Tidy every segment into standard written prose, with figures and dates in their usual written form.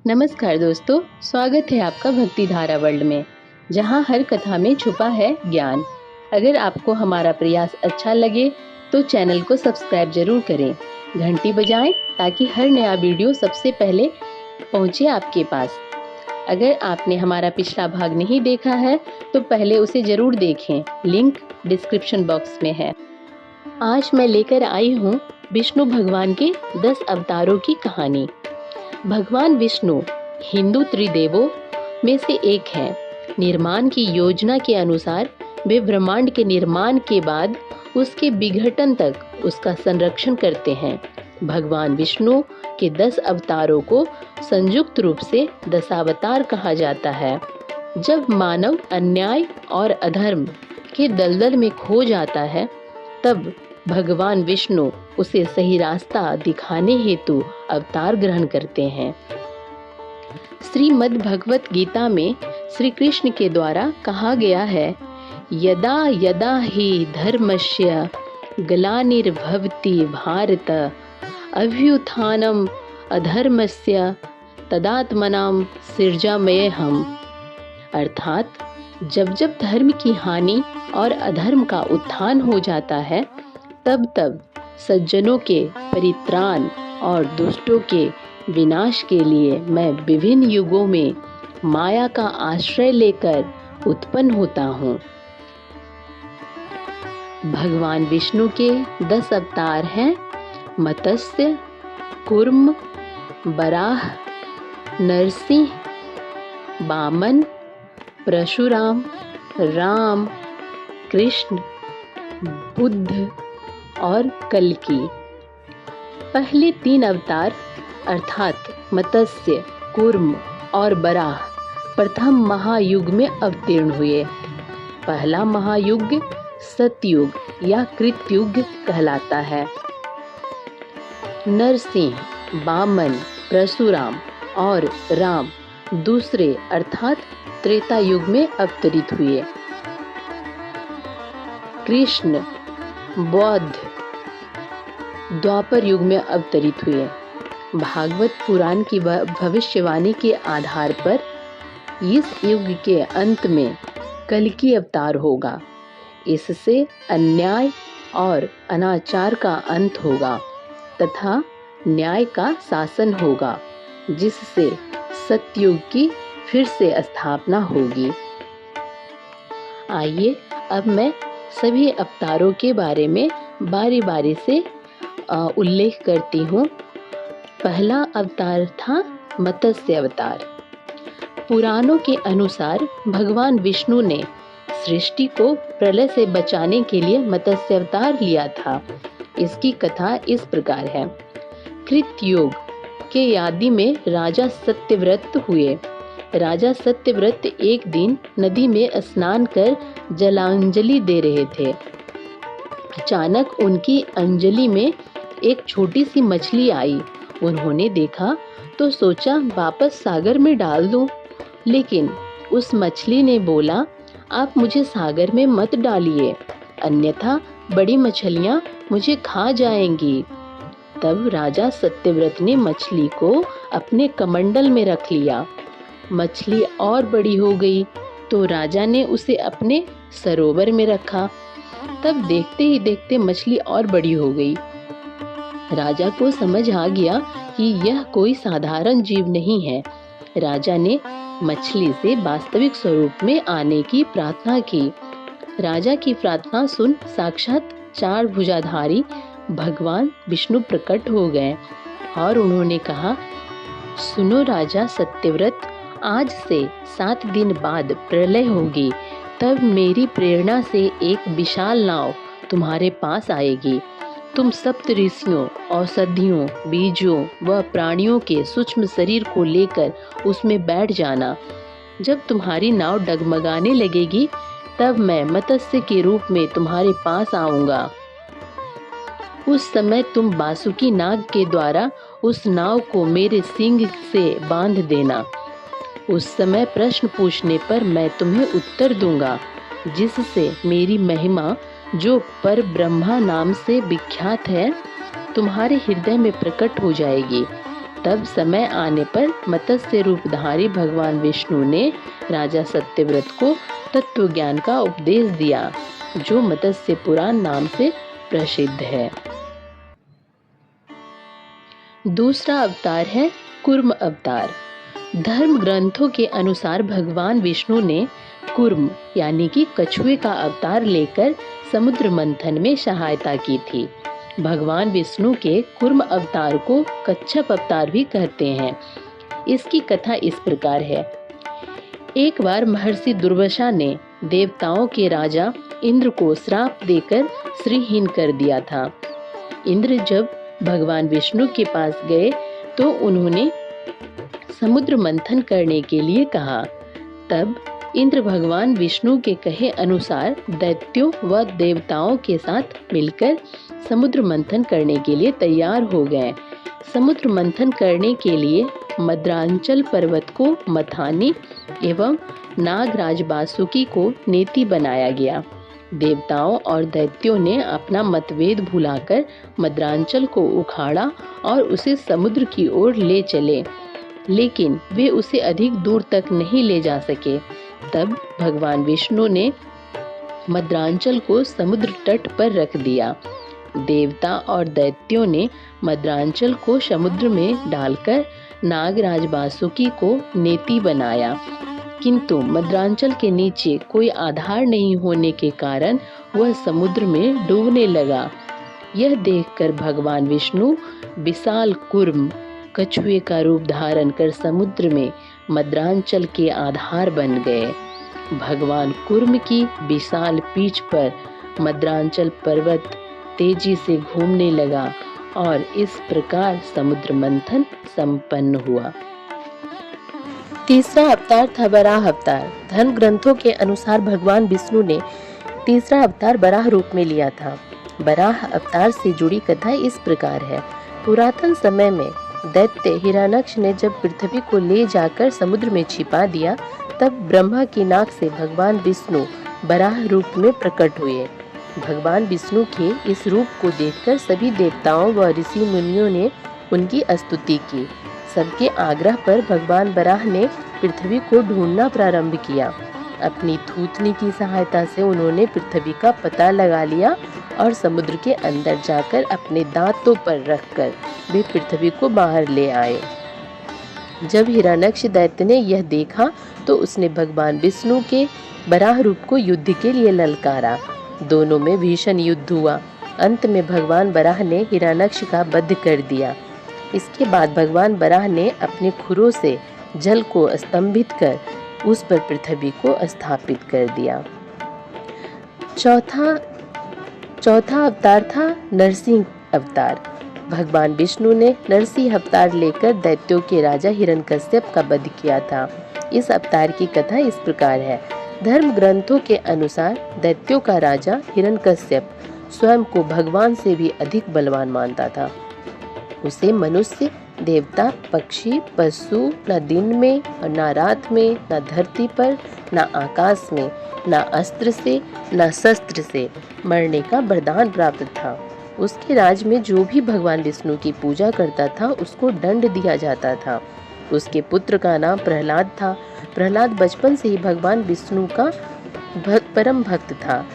नमस्कार दोस्तों, स्वागत है आपका भक्ति धारा वर्ल्ड में, जहां हर कथा में छुपा है ज्ञान। अगर आपको हमारा प्रयास अच्छा लगे तो चैनल को सब्सक्राइब जरूर करें, घंटी बजाएं ताकि हर नया वीडियो सबसे पहले पहुंचे आपके पास। अगर आपने हमारा पिछला भाग नहीं देखा है तो पहले उसे जरूर देखें, लिंक डिस्क्रिप्शन बॉक्स में है। आज मैं लेकर आई हूँ विष्णु भगवान के 10 अवतारों की कहानी। भगवान विष्णु हिंदू त्रिदेवों में से एक हैं। निर्माण की योजना के अनुसार वे ब्रह्मांड के निर्माण के बाद उसके विघटन तक उसका संरक्षण करते हैं। भगवान विष्णु के 10 अवतारों को संयुक्त रूप से दशावतार कहा जाता है। जब मानव अन्याय और अधर्म के दलदल में खो जाता है, तब भगवान विष्णु उसे सही रास्ता दिखाने हेतु अवतार ग्रहण करते हैं। श्रीमद् भगवत गीता में श्री कृष्ण के द्वारा कहा गया है, यदा यदा हि धर्मस्य ग्लानिर्भवति भारत अभ्युत्थानम् अधर्मस्य तदात्मनां सृजाम्यहम्। अर्थात जब जब धर्म की हानि और अधर्म का उत्थान हो जाता है, तब तब सज्जनों के परित्राण और दुष्टों के विनाश के लिए मैं विभिन्न युगों में माया का आश्रय लेकर उत्पन्न होता हूँ। भगवान विष्णु के 10 अवतार हैं मत्स्य, कूर्म, वराह, नरसिंह, वामन, परशुराम, राम, कृष्ण, बुद्ध और कल्कि। पहले 3 अवतार अर्थात मत्स्य, कूर्म और वराह प्रथम महायुग में अवतीर्ण हुए। पहला महायुग सतयुग या कृतयुग कहलाता है। नरसिंह, वामन, परशुराम और राम दूसरे अर्थात त्रेता युग में अवतरित हुए। कृष्ण, बौद्ध द्वापर युग में अवतरित हुए। भागवत पुराण की भविष्यवाणी के आधार पर इस युग के अंत में कल्कि अवतार होगा। इससे अन्याय और अनाचार का अंत होगा तथा न्याय का शासन होगा, जिससे सतयुग की फिर से स्थापना होगी। आइए अब मैं सभी अवतारों के बारे में बारी बारी से उल्लेख करती हूँ। पहला अवतार था मत्स्य अवतार। पुराणों के अनुसार भगवान विष्णु ने सृष्टि को प्रलय से बचाने के लिए मत्स्य अवतार लिया था। इसकी कथा इस प्रकार है। कृतयुग के आदि में राजा सत्यव्रत हुए। राजा सत्यव्रत एक दिन नदी में स्नान कर जलांजलि दे रहे थे। अचानक उनकी अंजलि में एक छोटी सी मछली आई। उन्होंने देखा तो सोचा वापस सागर में डाल दूं, लेकिन उस मछली ने बोला, आप मुझे सागर में मत डालिए, अन्यथा बड़ी मछलियां मुझे खा जाएंगी। तब राजा सत्यव्रत ने मछली को अपने कमंडल में रख लिया। मछली और बड़ी हो गई तो राजा ने उसे अपने सरोवर में रखा। तब देखते ही देखते मछली और बड़ी हो गई। राजा को समझ आ गया कि यह कोई साधारण जीव नहीं है। राजा ने मछली से वास्तविक स्वरूप में आने की प्रार्थना की। राजा की प्रार्थना सुन साक्षात 4 भुजाधारी भगवान विष्णु प्रकट हो गए और उन्होंने कहा, सुनो राजा सत्यव्रत, आज से 7 दिन बाद प्रलय होगी। तब मेरी प्रेरणा से एक विशाल नाव तुम्हारे पास आएगी। तुम सप्त ऋषियों, औषधियों, बीजों व प्राणियों के सूक्ष्म शरीर को लेकर उसमें बैठ जाना। जब तुम्हारी नाव डगमगाने लगेगी, तब मैं मत्स्य के रूप में तुम्हारे पास आऊंगा। उस समय तुम वासुकी नाग के द्वारा उस नाव को मेरे सींग से बांध देना। उस समय प्रश्न पूछने पर मैं तुम्हें उत्तर दूंगा, जिससे मेरी महिमा, जो पर ब्रह्मा नाम से विख्यात है, तुम्हारे हृदय में प्रकट हो जाएगी। तब समय आने पर मत्स्य रूपधारी भगवान विष्णु ने राजा सत्यव्रत को तत्व ज्ञान का उपदेश दिया, जो मत्स्य पुराण नाम से प्रसिद्ध है। दूसरा अवतार है कूर्म अवतार। धर्म ग्रंथों के अनुसार भगवान विष्णु ने कूर्म यानी कि कछुए का अवतार लेकर समुद्र मंथन में सहायता की थी। भगवान विष्णु के कूर्म अवतार को कच्छप अवतार भी कहते हैं। इसकी कथा इस प्रकार है। एक बार महर्षि दुर्वासा ने देवताओं के राजा इंद्र को श्राप देकर श्रीहीन कर दिया था। इंद्र जब भगवान विष्णु के पास गए तो उन्होंने समुद्र मंथन करने के लिए कहा। तब इंद्र भगवान विष्णु के कहे अनुसार दैत्यों व देवताओं के साथ मिलकर समुद्र मंथन करने के लिए तैयार हो गए। समुद्र मंथन करने के लिए मद्रांचल पर्वत को मथानी एवं नागराज वासुकी को नेति बनाया गया। देवताओं और दैत्यों ने अपना मतभेद भुलाकर मद्रांचल को उखाड़ा और उसे समुद्र की ओर ले चले, लेकिन वे उसे अधिक दूर तक नहीं ले जा सके। तब भगवान विष्णु ने मद्रांचल को समुद्र तट पर रख दिया। देवता और दैत्यों ने मद्रांचल को समुद्र में डालकर नागराज वासुकी को नेति बनाया, किंतु मद्रांचल के नीचे कोई आधार नहीं होने के कारण वह समुद्र में डूबने लगा। यह देखकर भगवान विष्णु विशाल कूर्म कछुए का रूप धारण कर समुद्र में मद्रांचल के आधार बन गए। भगवान कूर्म की विशाल पीठ पर मद्रांचल पर्वत तेजी से घूमने लगा और इस प्रकार समुद्र मंथन संपन्न हुआ। तीसरा अवतार था वराह अवतार। धर्म ग्रंथों के अनुसार भगवान विष्णु ने तीसरा अवतार वराह रूप में लिया था। वराह अवतार से जुड़ी कथा इस प्रकार है। पुरातन समय में दैत्य हिरण्याक्ष ने जब पृथ्वी को ले जाकर समुद्र में छिपा दिया, तब ब्रह्मा की नाक से भगवान विष्णु वराह रूप में प्रकट हुए। भगवान विष्णु के इस रूप को देखकर सभी देवताओं व ऋषि मुनियों ने उनकी स्तुति की। सबके आग्रह पर भगवान वराह ने पृथ्वी को ढूंढना प्रारंभ किया। अपनी थूथनी की सहायता से उन्होंने पृथ्वी का पता लगा लिया और समुद्र के अंदर जाकर अपने दांतों पर रखकर वे पृथ्वी को बाहर ले आए। जब हिरण्याक्ष दैत्य ने यह देखा तो उसने भगवान विष्णु के वराह रूप को युद्ध के लिए ललकारा। दोनों में भीषण युद्ध हुआ। अंत में भगवान वराह ने हिरण्याक्ष का वध कर दिया। इसके बाद भगवान वराह ने अपने खुरों से जल को स्तंभित कर उस पर पृथ्वी को स्थापित कर दिया। चौथा अवतार था नरसिंह अवतार। भगवान विष्णु ने नरसिंह अवतार लेकर दैत्यों के राजा हिरण्यकश्यप का वध किया था। इस अवतार की कथा इस प्रकार है। धर्म ग्रंथों के अनुसार दैत्यों का राजा हिरण्यकश्यप स्वयं को भगवान से भी अधिक बलवान मानता था। उसे मनुष्य, देवता, पक्षी, पशु न दिन में और न रात में, न धरती पर, न आकाश में, न अस्त्र से न शस्त्र से मरने का वरदान प्राप्त था। उसके राज में जो भी भगवान विष्णु की पूजा करता था उसको दंड दिया जाता था। उसके पुत्र का नाम प्रहलाद था। प्रहलाद बचपन से ही भगवान विष्णु का परम भक्त था।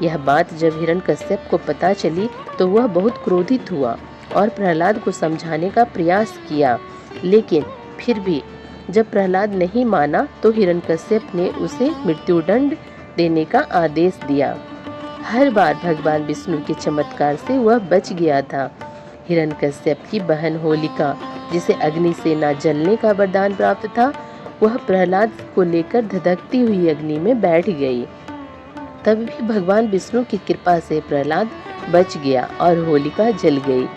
यह बात जब हिरण्यकश्यप को पता चली तो वह बहुत क्रोधित हुआ और प्रहलाद को समझाने का प्रयास किया, लेकिन फिर भी जब प्रहलाद नहीं माना तो हिरण्यकश्यप ने उसे मृत्युदंड देने का आदेश दिया। हर बार भगवान विष्णु के चमत्कार से वह बच गया था। हिरण्यकश्यप की बहन होलिका, जिसे अग्नि से न जलने का वरदान प्राप्त था, वह प्रहलाद को लेकर धधकती हुई अग्नि में बैठ गई। तब भी भगवान विष्णु की कृपा से प्रहलाद बच गया और होलिका जल गई।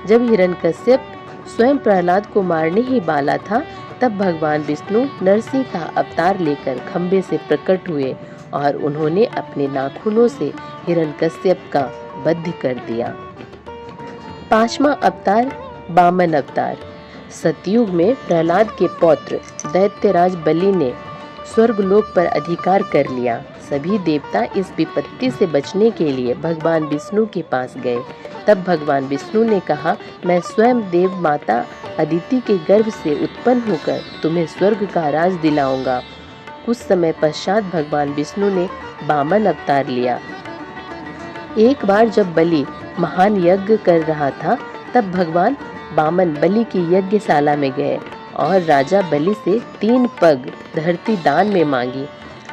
जब हिरण्यकश्यप स्वयं प्रहलाद को मारने ही वाला था, तब भगवान विष्णु नरसिंह का अवतार लेकर खंबे से प्रकट हुए और उन्होंने अपने नाखूनों से हिरण्यकश्यप का वध कर दिया। पांचवा अवतार वामन अवतार। सतयुग में प्रहलाद के पौत्र दैत्यराज बलि ने स्वर्गलोक पर अधिकार कर लिया। सभी देवता इस विपत्ति से बचने के लिए भगवान विष्णु के पास गए। तब भगवान विष्णु ने कहा, मैं स्वयं देव माता अदिति के गर्भ से उत्पन्न होकर तुम्हें स्वर्ग का राज दिलाऊंगा। कुछ समय पश्चात भगवान विष्णु ने वामन अवतार लिया। एक बार जब बलि महान यज्ञ कर रहा था, तब भगवान वामन बलि की यज्ञशाला में गए और राजा बलि से 3 पग धरती दान में मांगी।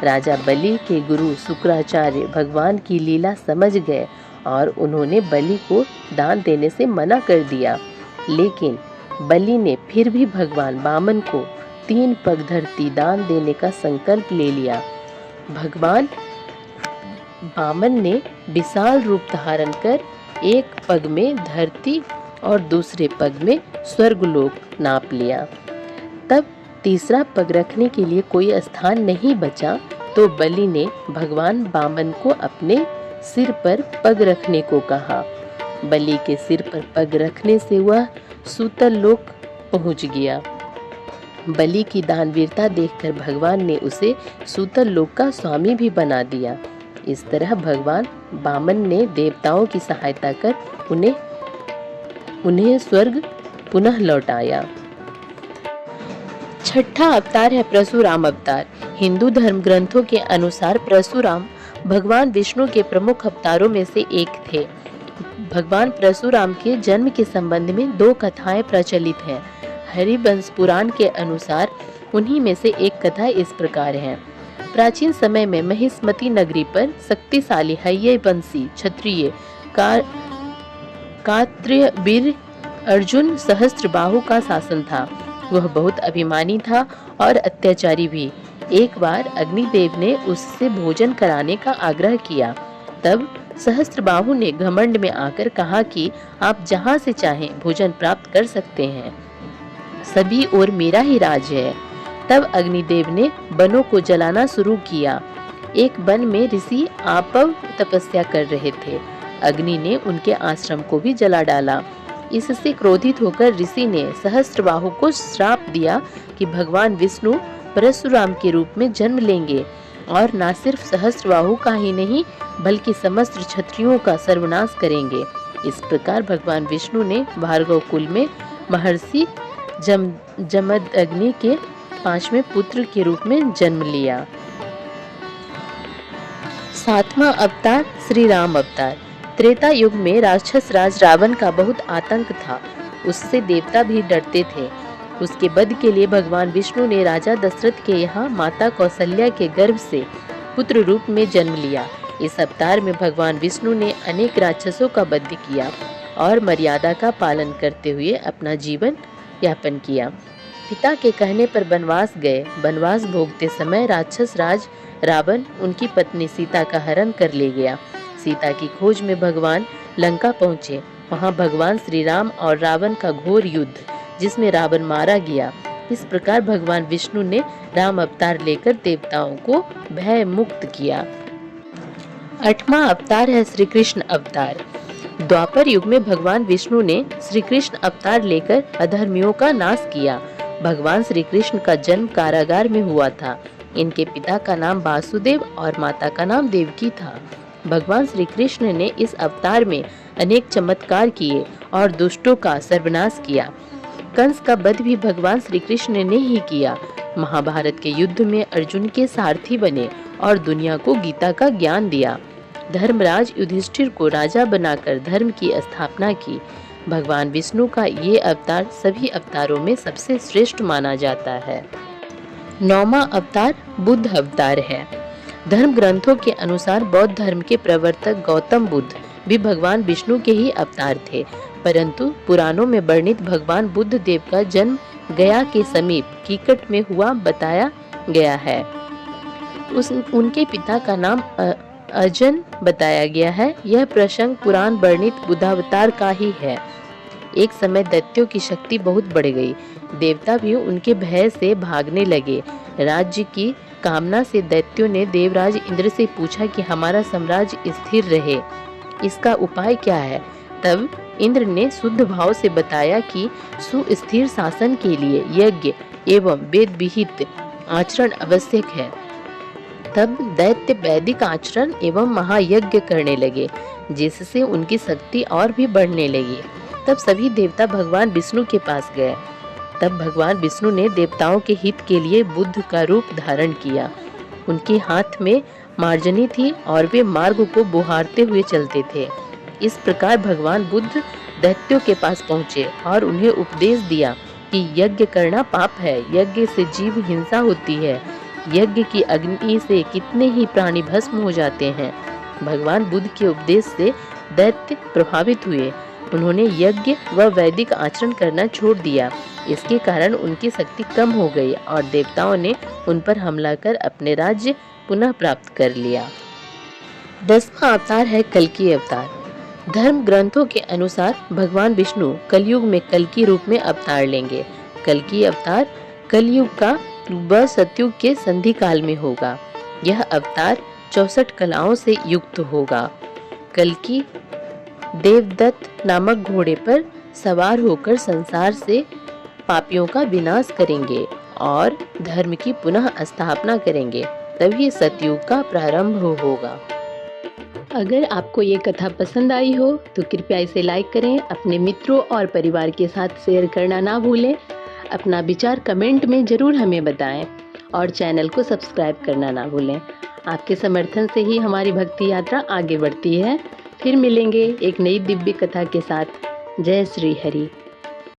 राजा बलि के गुरु शुक्राचार्य भगवान की लीला समझ गए और उन्होंने बलि को दान देने से मना कर दिया। लेकिन बलि ने फिर भी भगवान वामन को 3 पग धरती दान देने का संकल्प ले लिया। भगवान वामन ने विशाल रूप धारण कर एक पग में धरती और दूसरे पग में स्वर्गलोक नाप लिया। तब तीसरा पग रखने के लिए कोई स्थान नहीं बचा, तो बलि ने भगवान वामन को अपने सिर पर पग रखने को कहा। बलि के सिर पर पग रखने से वह सूतल लोक पहुंच गया। बलि की दानवीरता देखकर भगवान ने उसे सूतल लोक का स्वामी भी बना दिया। इस तरह भगवान वामन ने देवताओं की सहायता कर उन्हें स्वर्ग पुनः लौटाया। छठा अवतार है परशुराम अवतार। हिंदू धर्म ग्रंथों के अनुसार परशुराम भगवान विष्णु के प्रमुख अवतारों में से एक थे। भगवान परशुराम के जन्म के संबंध में 2 कथाएं प्रचलित हैं। हरिवंश पुराण के अनुसार उन्हीं में से एक कथा इस प्रकार है। प्राचीन समय में महिष्मती नगरी पर शक्तिशाली हय्यवंशी क्षत्रिय कात्र्यवीर अर्जुन सहस्त्रबाहु का शासन था। वह बहुत अभिमानी था और अत्याचारी भी। एक बार अग्निदेव ने उससे भोजन कराने का आग्रह किया। तब सहस्त्रबाहु ने घमंड में आकर कहा कि आप जहां से चाहें भोजन प्राप्त कर सकते हैं, सभी ओर मेरा ही राज है। तब अग्निदेव ने वनों को जलाना शुरू किया। एक वन में ऋषि आपव तपस्या कर रहे थे। अग्नि ने उनके आश्रम को भी जला डाला। इससे क्रोधित होकर ऋषि ने सहस्त्रबाहु को श्राप दिया कि भगवान विष्णु परशुराम के रूप में जन्म लेंगे और न सिर्फ सहस्त्रबाहु का ही नहीं बल्कि समस्त क्षत्रियों का सर्वनाश करेंगे। इस प्रकार भगवान विष्णु ने भार्गव कुल में महर्षि जमदग्नि के 5वें पुत्र के रूप में जन्म लिया। 7वां अवतार श्री राम अवतार। त्रेता युग में राक्षस राज रावण का बहुत आतंक था। उससे देवता भी डरते थे। उसके वध के लिए भगवान विष्णु ने राजा दशरथ के यहाँ माता कौशल्या के गर्भ से पुत्र रूप में जन्म लिया। इस अवतार में भगवान विष्णु ने अनेक राक्षसों का वध किया और मर्यादा का पालन करते हुए अपना जीवन यापन किया। पिता के कहने पर वनवास गए। वनवास भोगते समय राक्षस राज रावण उनकी पत्नी सीता का हरण कर ले गया। सीता की खोज में भगवान लंका पहुंचे। वहां भगवान श्री राम और रावण का घोर युद्ध, जिसमें रावण मारा गया। इस प्रकार भगवान विष्णु ने राम अवतार लेकर देवताओं को भय मुक्त किया। 8वां अवतार है श्री कृष्ण अवतार। द्वापर युग में भगवान विष्णु ने श्री कृष्ण अवतार लेकर अधर्मियों का नाश किया। भगवान श्री कृष्ण का जन्म कारागार में हुआ था। इनके पिता का नाम वासुदेव और माता का नाम देवकी था। भगवान श्री कृष्ण ने इस अवतार में अनेक चमत्कार किए और दुष्टों का सर्वनाश किया। कंस का वध भी भगवान श्री कृष्ण ने ही किया। महाभारत के युद्ध में अर्जुन के सारथी बने और दुनिया को गीता का ज्ञान दिया। धर्मराज युधिष्ठिर को राजा बनाकर धर्म की स्थापना की। भगवान विष्णु का ये अवतार सभी अवतारों में सबसे श्रेष्ठ माना जाता है। 9वां अवतार बुद्ध अवतार है। धर्म ग्रंथों के अनुसार बौद्ध धर्म के प्रवर्तक गौतम बुद्ध भी भगवान विष्णु के ही अवतार थे, परंतु पुराणों में वर्णित भगवान बुद्ध देव का जन्म गया के समीप कीकट में हुआ बताया गया है। उनके पिता का नाम अजन बताया गया है। यह प्रसंग पुराण वर्णित बुद्धावतार का ही है। एक समय दैत्यों की शक्ति बहुत बढ़ गई। देवता भी उनके भय से भागने लगे। राज्य की कामना से दैत्यों ने देवराज इंद्र से पूछा कि हमारा साम्राज्य स्थिर रहे, इसका उपाय क्या है। तब इंद्र ने शुद्ध भाव से बताया कि सुस्थिर शासन के लिए यज्ञ एवं वेद विहित आचरण आवश्यक है। तब दैत्य वैदिक आचरण एवं महायज्ञ करने लगे, जिससे उनकी शक्ति और भी बढ़ने लगी। तब सभी देवता भगवान विष्णु के पास गए। तब भगवान विष्णु ने देवताओं के हित के लिए बुद्ध का रूप धारण किया। उनके हाथ में मार्जनी थी और वे मार्ग को बुहारते हुए चलते थे। इस प्रकार भगवान बुद्ध दैत्यों के पास पहुँचे और उन्हें उपदेश दिया कि यज्ञ करना पाप है, यज्ञ से जीव हिंसा होती है, यज्ञ की अग्नि से कितने ही प्राणी भस्म हो जाते हैं। भगवान बुद्ध के उपदेश से दैत्य प्रभावित हुए। उन्होंने यज्ञ व वैदिक आचरण करना छोड़ दिया। इसके कारण उनकी शक्ति कम हो गई और देवताओं ने उन पर हमला कर अपने राज्य पुनः प्राप्त कर लिया। 10वां अवतार है कल्कि अवतार। धर्म ग्रंथों के अनुसार भगवान विष्णु कलयुग में कल्कि रूप में अवतार लेंगे। कल्कि अवतार कलयुग का व सतयुग के संधि काल में होगा। यह अवतार 64 कलाओं से युक्त होगा। कल्कि देवदत्त नामक घोड़े पर सवार होकर संसार से पापियों का विनाश करेंगे और धर्म की पुनः स्थापना करेंगे। तभी सतयुग का प्रारंभ होगा। अगर आपको ये कथा पसंद आई हो तो कृपया इसे लाइक करें, अपने मित्रों और परिवार के साथ शेयर करना ना भूलें। अपना विचार कमेंट में ज़रूर हमें बताएं और चैनल को सब्सक्राइब करना ना भूलें। आपके समर्थन से ही हमारी भक्ति यात्रा आगे बढ़ती है। फिर मिलेंगे एक नई दिव्य कथा के साथ। जय श्री हरि।